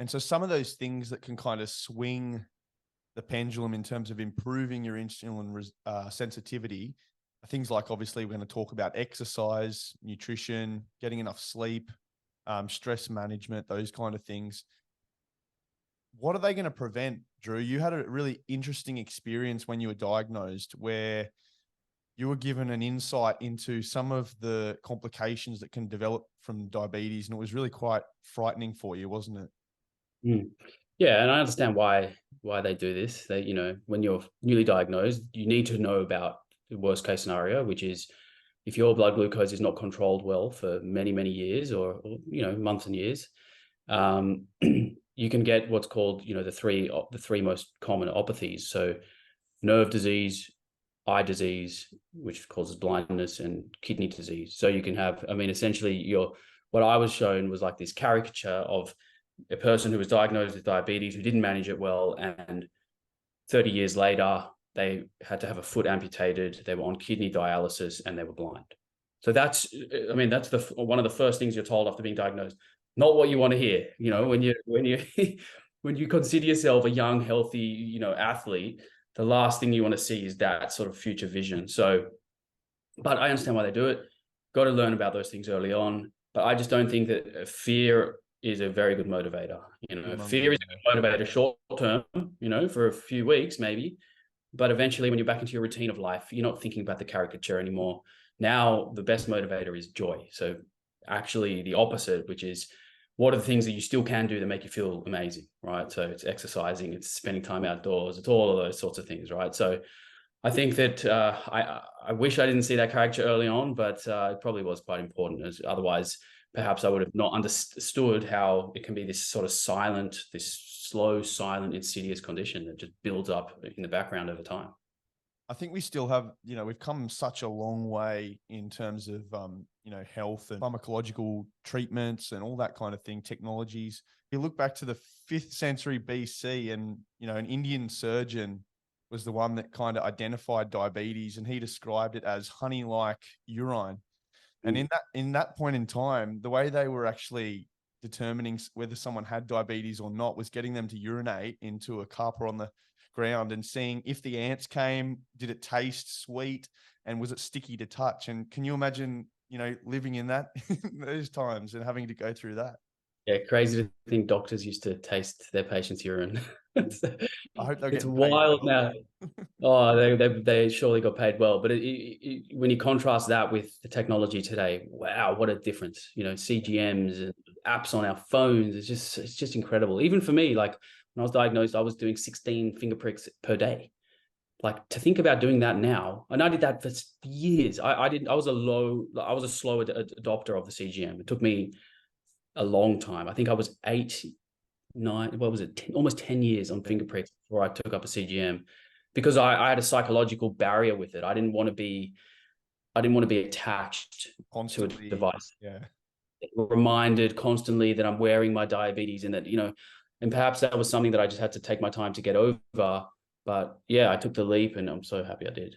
And so some of those things that can kind of swing the pendulum in terms of improving your insulin sensitivity are things like, obviously, we're going to talk about exercise, nutrition, getting enough sleep, stress management, those kind of things. What are they going to prevent, Drew? You had a really interesting experience when you were diagnosed where you were given an insight into some of the complications that can develop from diabetes, and it was really quite frightening for you, wasn't it? Yeah, and I understand why they do this. They, when you're newly diagnosed, you need to know about the worst case scenario, which is if your blood glucose is not controlled well for many, many years or months and years, you can get what's called, the three most common opathies. So nerve disease, eye disease, which causes blindness, and kidney disease. So you can have, essentially what I was shown was like this caricature of a person who was diagnosed with diabetes, who didn't manage it well, and 30 years later, they had to have a foot amputated, they were on kidney dialysis, and they were blind. So that's one of the first things you're told after being diagnosed. Not what you want to hear, when you consider yourself a young, healthy, athlete, the last thing you want to see is that sort of future vision. So, but I understand why they do it. Got to learn about those things early on. But I just don't think that fear is a very good motivator. Fear is a good motivator short term, for a few weeks maybe, but eventually when you're back into your routine of life, you're not thinking about the caricature anymore. Now the best motivator is joy. So actually the opposite, which is what are the things that you still can do that make you feel amazing, right? So it's exercising, it's spending time outdoors, it's all of those sorts of things, right? So I think that I wish I didn't see that caricature early on, but it probably was quite important, as otherwise perhaps I would have not understood how it can be this sort of this slow, silent, insidious condition that just builds up in the background over time. I think we still have, we've come such a long way in terms of, health and pharmacological treatments and all that kind of thing, technologies. You look back to the 5th century BC and, an Indian surgeon was the one that kind of identified diabetes, and he described it as honey-like urine. And in that point in time, the way they were actually determining whether someone had diabetes or not was getting them to urinate into a cup or on the ground and seeing if the ants came, did it taste sweet, and was it sticky to touch? And can you imagine, living in those times and having to go through that? Yeah, crazy to think doctors used to taste their patients' urine. I hope they're it's getting wild paid well. Now. Oh, they surely got paid well. But when you contrast that with the technology today, wow, what a difference! CGMs and apps on our phones. It's just incredible. Even for me, like when I was diagnosed, I was doing 16 finger pricks per day. Like to think about doing that now, and I did that for years. I was a slow adopter of the CGM. It took me a long time. I think I was almost 10 years on finger pricks before I took up a CGM, because I had a psychological barrier with it. I didn't want to be attached constantly to a device. Yeah. Reminded constantly that I'm wearing my diabetes, and that, and perhaps that was something that I just had to take my time to get over. But yeah, I took the leap, and I'm so happy I did.